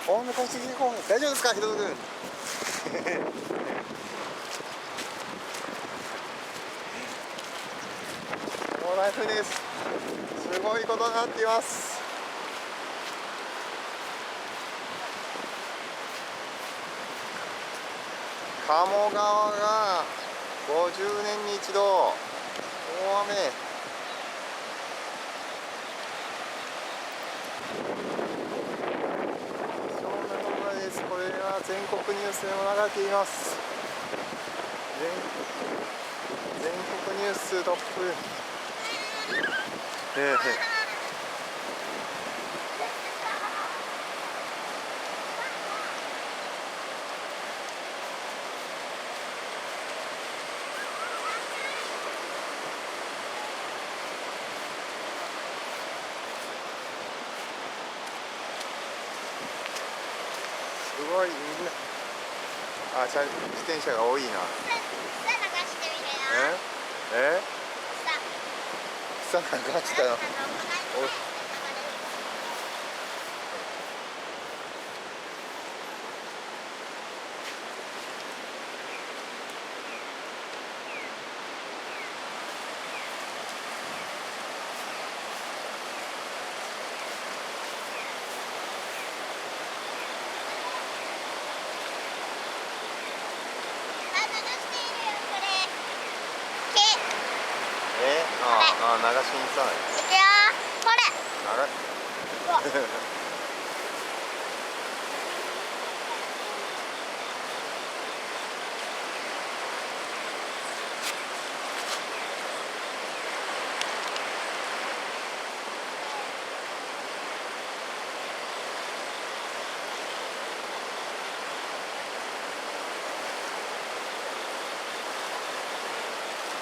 おんな顔していこう。大丈夫ですか、ひどとくん。もう大変です。すごいことになっています。鴨川が50年に一度大雨。貴重な動画です。これが全国ニュースでも流れています。全国ニューストップ。すごいみんな、自転車が多いな。草流したよ。流しにさない。いくよ、これ。流